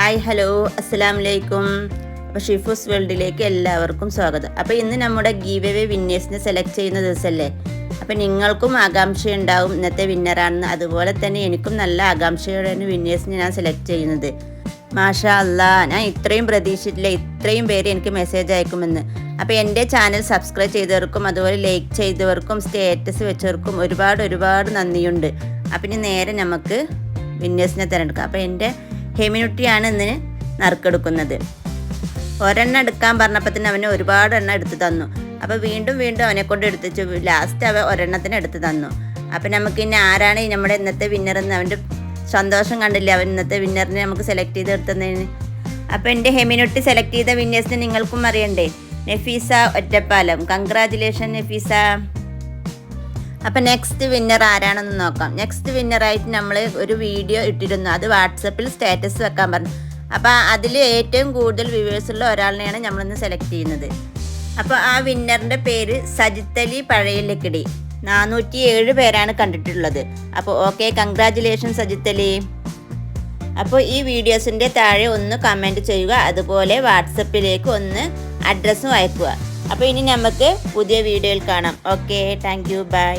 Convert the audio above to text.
Hi hello അസ്സലാമലൈക്കും. അപ്പോൾ ഷിഫൂസ് വേൾഡിലേക്ക് എല്ലാവർക്കും സ്വാഗതം. അപ്പോൾ ഇന്ന് നമ്മുടെ ഗീവ് അവേ വിന്നേഴ്സിനെ സെലക്ട് ചെയ്യുന്ന ദിവസമല്ലേ. അപ്പോൾ നിങ്ങൾക്കും ആകാംക്ഷയുണ്ടാവും ഇന്നത്തെ വിന്നറാണെന്ന്. അതുപോലെ തന്നെ എനിക്കും നല്ല ആകാംക്ഷയോടെയാണ് വിന്നേഴ്സിനെ ഞാൻ സെലക്ട് ചെയ്യുന്നത്. മാഷാ അല്ലാ, ഞാൻ ഇത്രയും പ്രതീക്ഷിച്ചിട്ടില്ല ഇത്രയും പേര് എനിക്ക് മെസ്സേജ് അയക്കുമെന്ന്. അപ്പോൾ എൻ്റെ ചാനൽ സബ്സ്ക്രൈബ് ചെയ്തവർക്കും അതുപോലെ ലൈക്ക് ചെയ്തവർക്കും സ്റ്റാറ്റസ് വെച്ചവർക്കും ഒരുപാട് നന്ദിയുണ്ട്. അപ്പം ഇനി നേരെ നമുക്ക് വിന്നേഴ്സിനെ തിരഞ്ഞെടുക്കാം. അപ്പോൾ എൻ്റെ ഹെമിനുട്ടിയാണ് ഇന്ന് നറുക്കെടുക്കുന്നത്. ഒരെണ്ണം എടുക്കാൻ പറഞ്ഞപ്പോൾ തന്നെ അവന് ഒരുപാട് എണ്ണം എടുത്ത് തന്നു. അപ്പോൾ വീണ്ടും അവനെ കൊണ്ട് എടുത്തിച്ചു. ലാസ്റ്റ് അവൻ ഒരെണ്ണത്തിന് എടുത്ത് തന്നു. അപ്പം നമുക്ക് ഇനി ആരാണ് നമ്മുടെ ഇന്നത്തെ വിന്നറെന്ന് അവൻ്റെ സന്തോഷം കണ്ടില്ലേ. അവൻ ഇന്നത്തെ വിന്നറിനെ നമുക്ക് സെലക്ട് ചെയ്ത് എടുത്തതിന്. അപ്പോൾ എൻ്റെ ഹെമിനുട്ടി സെലക്ട് ചെയ്ത വിന്നേഴ്സിനെ നിങ്ങൾക്കും അറിയണ്ടേ. നഫീസ ഒറ്റപ്പാലം, കൺഗ്രാജുലേഷൻ നഫീസ. അപ്പം നെക്സ്റ്റ് വിന്നർ ആരാണെന്ന് നോക്കാം. നെക്സ്റ്റ് വിന്നറായിട്ട് നമ്മൾ ഒരു വീഡിയോ ഇട്ടിരുന്നു. അത് വാട്സപ്പിൽ സ്റ്റാറ്റസ് വെക്കാൻ പറഞ്ഞു. അപ്പോൾ അതിൽ ഏറ്റവും കൂടുതൽ വ്യൂവേഴ്സുള്ള ഒരാളിനെയാണ് നമ്മളിന്ന് സെലക്ട് ചെയ്യുന്നത്. അപ്പോൾ ആ വിന്നറിൻ്റെ പേര് സജിത്തലി പഴയലക്കിടി. 407 പേരാണ് കണ്ടിട്ടുള്ളത്. അപ്പോൾ ഓക്കെ, കൺഗ്രാജുലേഷൻ സജിത്തലി. അപ്പോൾ ഈ വീഡിയോസിൻ്റെ താഴെ ഒന്ന് കമൻറ്റ് ചെയ്യുക. അതുപോലെ വാട്സപ്പിലേക്ക് ഒന്ന് അഡ്രസ്സും അയക്കുക. അപ്പോൾ ഇനി നമുക്ക് പുതിയ വീഡിയോയിൽ കാണാം. Okay, thank you, by.